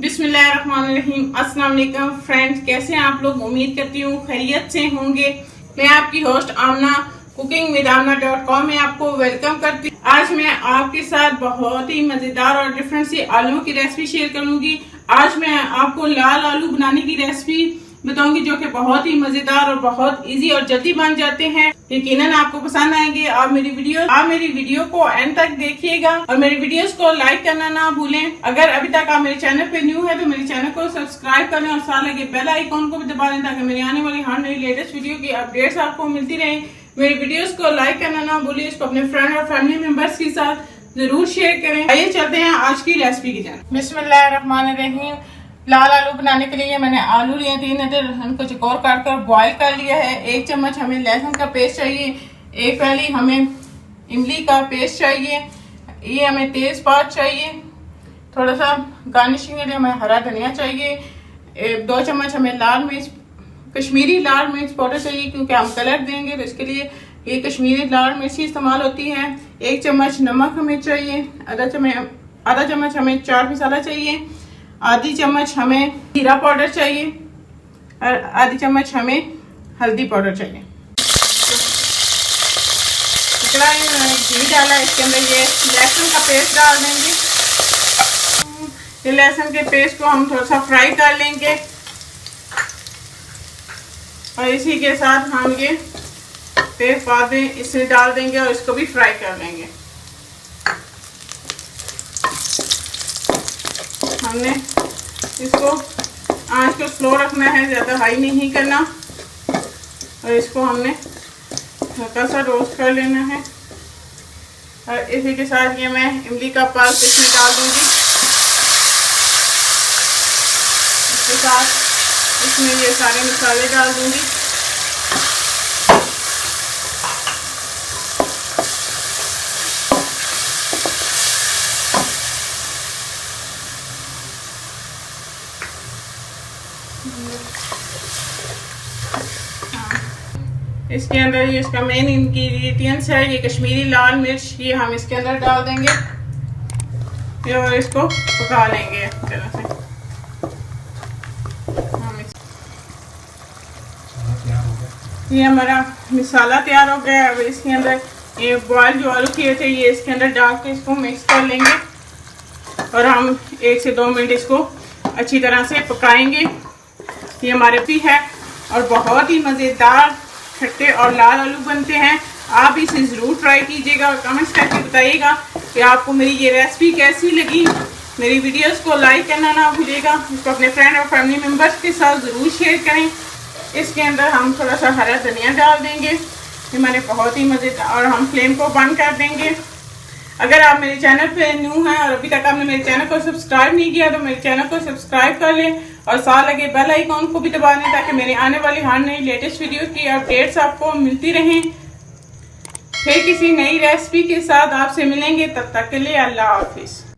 बिस्मिल्लाहिर्रहमानिर्रहीम। अस्सलाम वालेकुम फ्रेंड्स, कैसे हैं आप लोग? उम्मीद करती हूँ खैरियत से होंगे। मैं आपकी होस्ट आमना cookingwithamna.com में आपको वेलकम करती हूँ। आज मैं आपके साथ बहुत ही मजेदार और डिफरेंट सी आलू की रेसिपी शेयर करूंगी। आज मैं आपको लाल आलू बनाने की रेसिपी बताऊंगी जो कि बहुत ही मजेदार और बहुत इजी और जल्दी बन जाते हैं। यकीनन आपको पसंद आएंगे। आप मेरी वीडियो को एंड तक देखिएगा और मेरी वीडियोस को लाइक करना ना भूलें। अगर अभी तक आप मेरे चैनल पे न्यू है तो मेरे चैनल को सब्सक्राइब कर लें और साथ लगे बेल आइकॉन को भी दबा लें ताकि मेरी आने वाली हर नई लेटेस्ट वीडियो की अपडेट्स आपको मिलती रहे। मेरी वीडियोस को लाइक करना ना भूलिए। इसको अपने फ्रेंड और फैमिली मेंबर्स के साथ जरूर शेयर करें। आइए चलते हैं आज की रेसिपी की जान। बिस्मिल्लाहिर्रहमानिर्रहीम। लाल आलू बनाने के लिए मैंने आलू लिए 3 अदर, उनको चकोर काट कर बॉईल कर लिया है। 1 चम्मच हमें लहसुन का पेस्ट चाहिए। 1 प्याली हमें इमली का पेस्ट चाहिए। ये हमें तेजपात चाहिए। थोड़ा सा गार्निशिंग के लिए हमें हरा धनिया चाहिए। 2 चम्मच हमें लाल मिर्च, कश्मीरी लाल मिर्च पाउडर चाहिए क्योंकि हम कलर देंगे तो इसके लिए ये कश्मीरी लाल मिर्च ही इस्तेमाल होती है। 1 चम्मच नमक हमें चाहिए। आधा चम्मच हमें चाट मसाला चाहिए। आधी चम्मच हमें जीरा पाउडर चाहिए और आधी चम्मच हमें हल्दी पाउडर चाहिए। कढ़ाई में मैंने घी डाला, इसके अंदर ये लहसुन का पेस्ट डाल देंगे। ये लहसुन के पेस्ट को हम थोड़ा सा फ्राई कर लेंगे और इसी के साथ हम ये तेजपात इसे डाल देंगे और इसको भी फ्राई कर लेंगे। हमने इसको आंच को स्लो रखना है, ज़्यादा हाई नहीं करना और इसको हमने हल्का सा रोस्ट कर लेना है। और इसी के साथ ये मैं इमली का पल्प इसमें डाल दूंगी। इसके साथ इसमें ये सारे मसाले डाल दूंगी। इसके अंदर ये इसका मेन इंग्रेडिएंट्स है ये कश्मीरी लाल मिर्च, ये हम इसके अंदर डाल देंगे और इसको पका लेंगे तरह से। ये हमारा मसाला तैयार हो गया है। अब इसके अंदर ये बॉयल जो आलू किए थे ये इसके अंदर डाल के इसको मिक्स कर लेंगे और हम 1 से 2 मिनट इसको अच्छी तरह से पकाएंगे। ये हमारे भी है और बहुत ही मज़ेदार खट्टे और लाल आलू बनते हैं। आप इसे ज़रूर ट्राई कीजिएगा और कमेंट्स करके बताइएगा कि आपको मेरी ये रेसिपी कैसी लगी। मेरी वीडियोस को लाइक करना ना भूलिएगा। इसको अपने फ्रेंड और फैमिली मेम्बर्स के साथ ज़रूर शेयर करें। इसके अंदर हम थोड़ा सा हरा धनिया डाल देंगे। ये मैंने बहुत ही मज़ेदार और हम फ्लेम को बंद कर देंगे। अगर आप मेरे चैनल पे न्यू हैं और अभी तक आपने मेरे चैनल को सब्सक्राइब नहीं किया तो मेरे चैनल को सब्सक्राइब कर लें और साथ लगे बेल आइकॉन को भी दबा दें ताकि मेरे आने वाली हर नई लेटेस्ट वीडियो की अपडेट्स आपको मिलती रहें। फिर किसी नई रेसिपी के साथ आपसे मिलेंगे, तब तक के लिए अल्लाह हाफिज़।